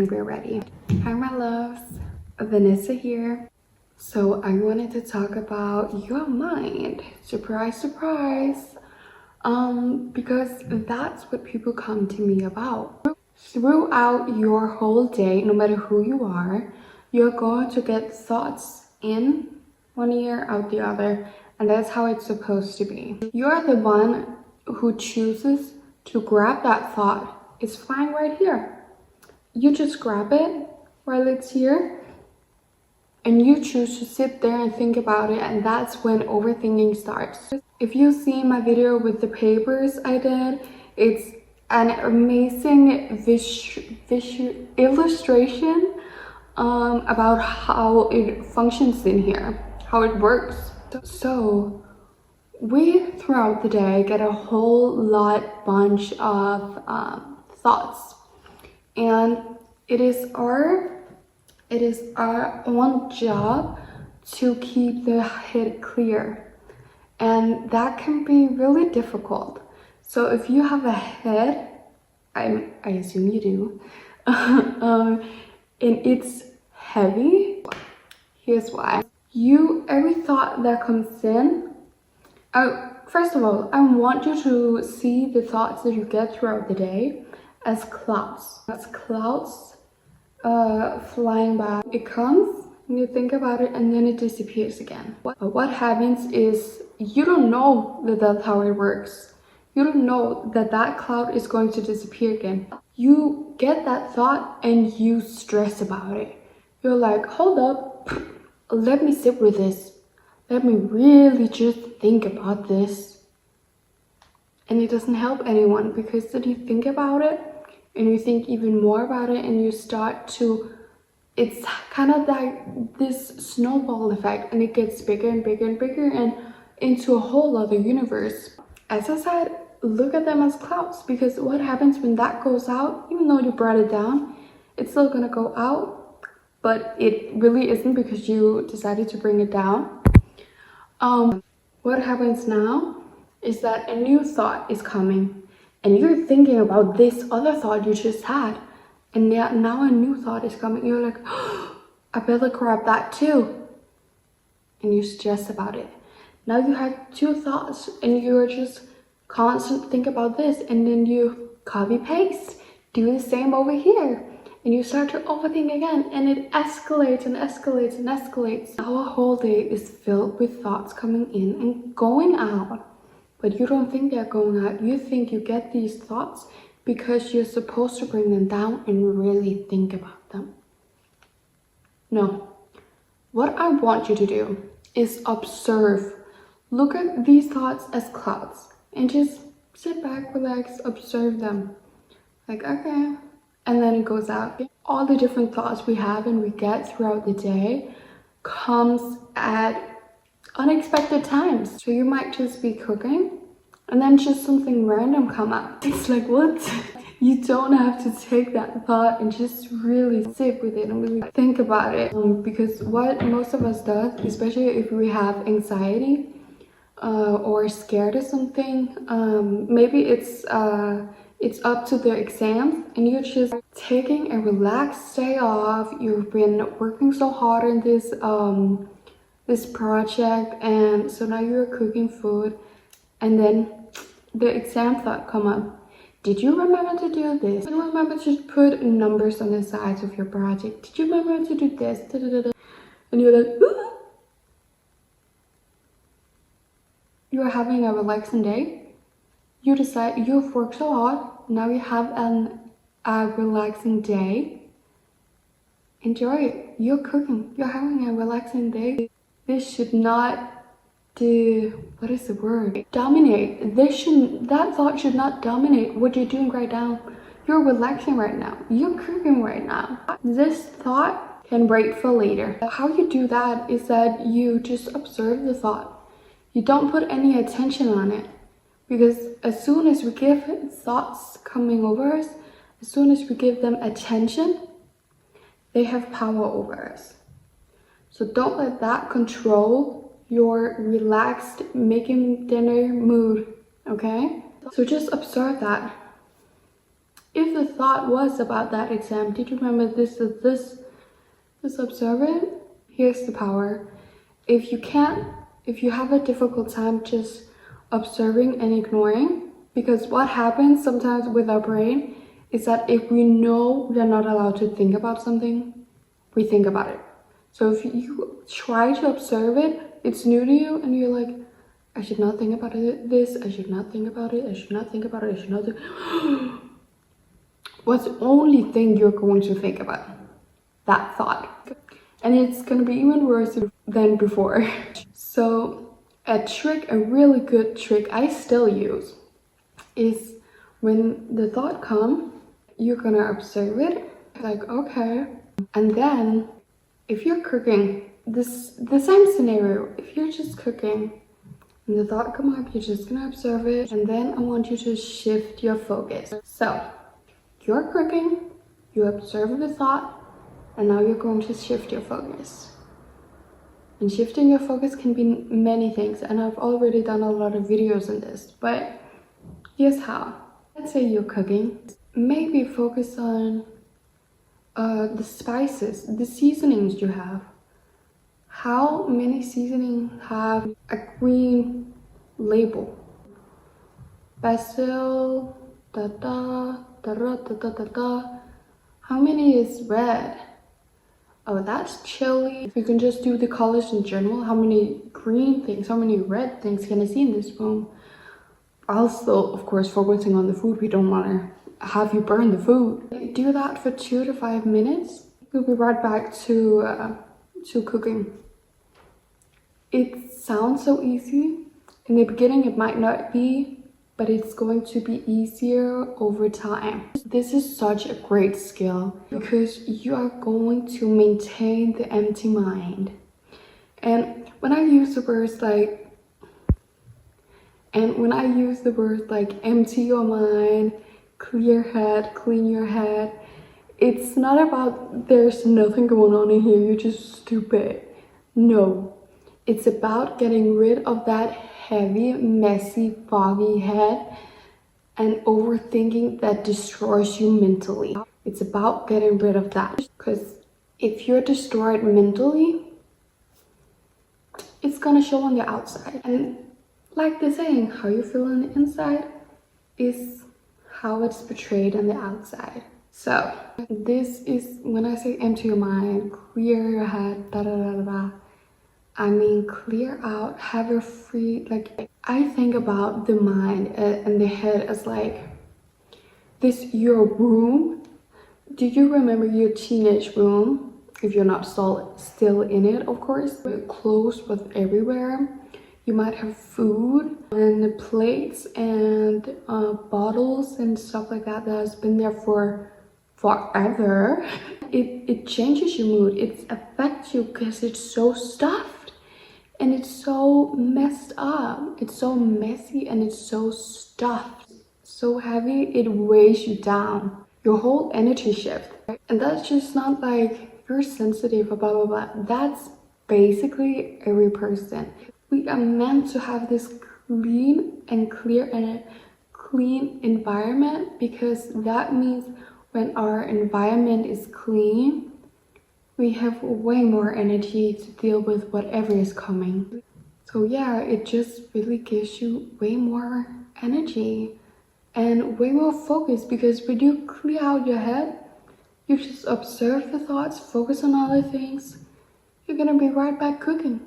We're ready. Hi my loves, Vanessa here. So I wanted to talk about your mind. Surprise, surprise. Because that's what people come to me about. Throughout your whole day, no matter who you are, you're going to get thoughts in one ear, out the other, and that's how it's supposed to be. You're the one who chooses to grab that thought. It's flying right here. You just grab it while it's here, and you choose to sit there and think about it, and that's when overthinking starts. If you see my video with the papers I did, it's an amazing illustration about how it functions in here, how it works. So we throughout the day get a whole bunch of thoughts, and it is our own job to keep the head clear, and that can be really difficult. So if you have a head, I assume you do, and it's heavy, here's why. Every thought that comes in, first of all, I want you to see the thoughts that you get throughout the day as clouds. That's clouds flying by. It comes and you think about it, and then it disappears again. What happens is you don't know that that's how it works. You don't know that that cloud is going to disappear again. You get that thought and you stress about it. You're like, hold up, let me sit with this. Let me really just think about this. And it doesn't help anyone, because then you think about it and you think even more about it, and you start to, it's kind of like this snowball effect, and it gets bigger and bigger and bigger and into a whole other universe. As I said, look at them as clouds, because what happens when that goes out, even though you brought it down, it's still gonna go out, but it really isn't, because you decided to bring it down. What happens now is that a new thought is coming, and you're thinking about this other thought you just had, and now a new thought is coming. You're like, oh, I better grab that too, and you stress about it. Now you have two thoughts, and you're just constant think about this, and then you copy paste, do the same over here, and you start to overthink again, and it escalates and escalates and escalates. Our whole day is filled with thoughts coming in and going out, but you don't think they're going out. You think you get these thoughts because you're supposed to bring them down and really think about them. No. What I want you to do is observe. Look at these thoughts as clouds and just sit back, relax, observe them. Like, okay. And then it goes out. All the different thoughts we have and we get throughout the day comes at unexpected times. So you might just be cooking and then just something random come up. It's like, what? You don't have to take that thought and just really sit with it and really think about it. Because what most of us does, especially if we have anxiety or scared of something, maybe it's up to the exam and you're just taking a relaxed day off. You've been working so hard on this project, and so now you're cooking food, and then the exam thought come up. Did you remember to do this? Did you remember to put numbers on the sides of your project? Did you remember to do this? Da, da, da, da. And you're like, ooh. You're having a relaxing day. You decide you've worked so hard. Now you have a relaxing day. Enjoy it. You're cooking. You're having a relaxing day. This should not what is the word? Dominate. That thought should not dominate what you're doing right now. You're relaxing right now. You're cooking right now. This thought can wait for later. How you do that is that you just observe the thought. You don't put any attention on it. Because as soon as we give thoughts coming over us, as soon as we give them attention, they have power over us. So don't let that control your relaxed making dinner mood, okay? So just observe that. If the thought was about that exam, did you remember this, observe it? Here's the power. If you have a difficult time just observing and ignoring, because what happens sometimes with our brain is that if we know we are not allowed to think about something, we think about it. So if you try to observe it, it's new to you, and you're like, I should not think about this, I should not think about it, I should not think about it, I should not think. What's the only thing you're going to think about? That thought. And it's gonna be even worse than before. So a really good trick I still use is when the thought comes, you're gonna observe it, like, okay. And then if you're cooking, the same scenario, if you're just cooking and the thought comes up, you're just gonna observe it, and then I want you to shift your focus. So you're cooking, you observe the thought, and now you're going to shift your focus. And shifting your focus can be many things, and I've already done a lot of videos on this, but here's how. Let's say you're cooking, maybe focus on the spices, the seasonings you have. How many seasonings have a green label? Basil, How many is red? Oh, that's chili. If you can just do the colors in general, how many green things, how many red things can I see in this room? Also, of course, focusing on the food. We don't want to have you burn the food. Do that for 2 to 5 minutes. We'll be right back to cooking. It sounds so easy. In the beginning, it might not be, but it's going to be easier over time. This is such a great skill because you are going to maintain the empty mind. And when I use the words like empty your mind, clear head, clean your head, it's not about there's nothing going on in here, you're just stupid. No, it's about getting rid of that heavy, messy, foggy head and overthinking that destroys you mentally. It's about getting rid of that, because if you're destroyed mentally, it's gonna show on the outside. And like the saying, how you feel on the inside is how it's portrayed on the outside. So this is when I say empty your mind, clear your head, I mean clear out, have your free, like I think about the mind and the head as like this, your room. Do you remember your teenage room? If you're not still in it, of course. Your clothes was everywhere. You might have food and plates and bottles and stuff like that has been there for forever. It changes your mood. It affects you because it's so stuffed and it's so messed up. It's so messy and it's so stuffed, so heavy. It weighs you down. Your whole energy shift. And that's just not like you're sensitive, blah blah blah. That's basically every person. We are meant to have this clean and clear and a clean environment, because that means when our environment is clean, we have way more energy to deal with whatever is coming. So yeah, it just really gives you way more energy and way more focus, because when you clear out your head, you just observe the thoughts, focus on other things, you're gonna be right back cooking.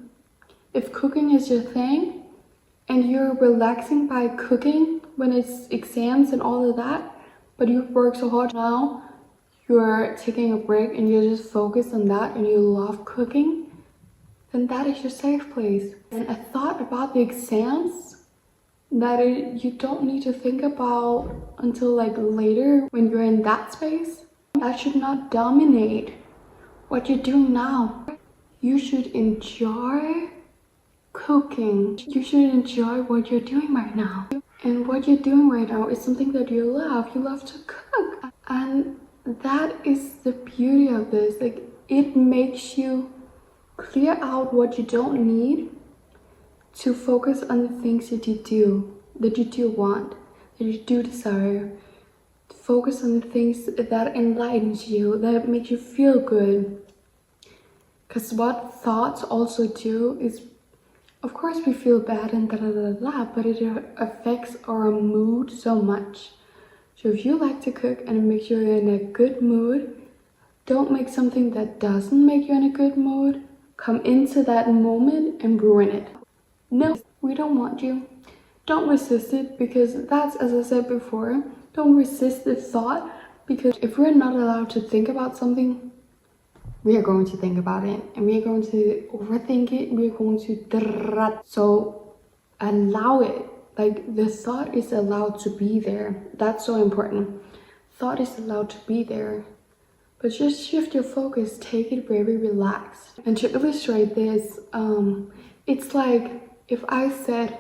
If cooking is your thing and you're relaxing by cooking when it's exams and all of that, but you've worked so hard now, you're taking a break and you're just focused on that and you love cooking, then that is your safe place. And a thought about the exams that you don't need to think about until like later when you're in that space, that should not dominate what you're doing now. You should enjoy cooking. You should enjoy what you're doing right now. And what you're doing right now is something that you love. You love to cook. And that is the beauty of this. Like, it makes you clear out what you don't need to focus on the things that you do want, that you do desire. Focus on the things that enlightens you, that make you feel good. Because what thoughts also do is, of course we feel bad and but it affects our mood so much. So if you like to cook and it makes you in a good mood, don't make something that doesn't make you in a good mood come into that moment and ruin it. No, we don't want you. Don't resist it, because that's, as I said before, don't resist the thought, because if we're not allowed to think about something, we are going to think about it and we are going to overthink it. We are going to so allow it. Like, the thought is allowed to be there. That's so important. Thought is allowed to be there, but just shift your focus. Take it very relaxed. And to illustrate this, it's like if I said,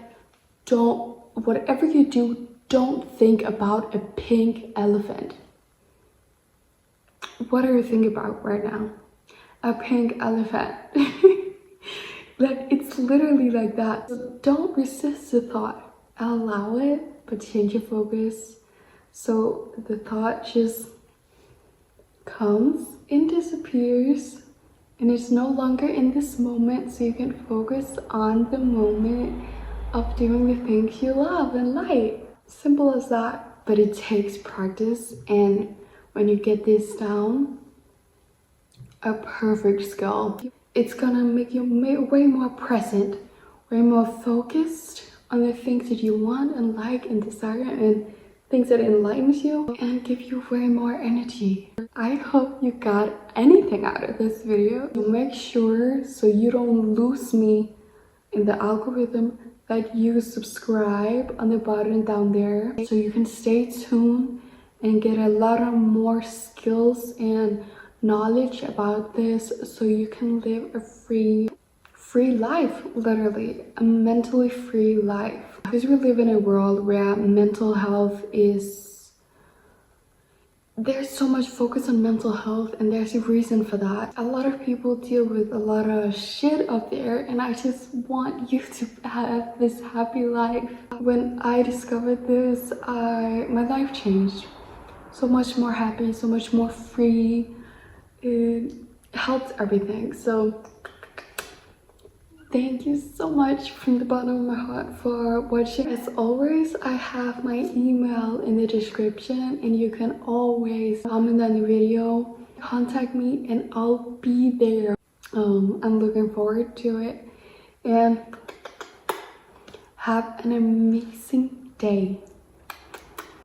whatever you do, don't think about a pink elephant. What are you thinking about right now? A pink elephant. Like, it's literally like that. So don't resist the thought. Allow it, but change your focus. So the thought just comes and disappears, and it's no longer in this moment, so you can focus on the moment of doing the things you love and like. Simple as that, but it takes practice, and when you get this down, a perfect skill, it's gonna make you way more present, way more focused on the things that you want and like and desire, and things that enlightens you and give you way more energy. I hope you got anything out of this video. Make sure, so you don't lose me in the algorithm, that you subscribe on the button down there, so you can stay tuned and get a lot of more skills and knowledge about this, so you can live a free life, literally a mentally free life. Because we live in a world where mental health is, there's so much focus on mental health, and there's a reason for that. A lot of people deal with a lot of shit up there, and I just want you to have this happy life. When I discovered this, my life changed. So much more happy, so much more free. It helped everything. So thank you so much from the bottom of my heart for watching. As always, I have my email in the description, and you can always comment on the video, contact me, and I'll be there. I'm looking forward to it, and have an amazing day.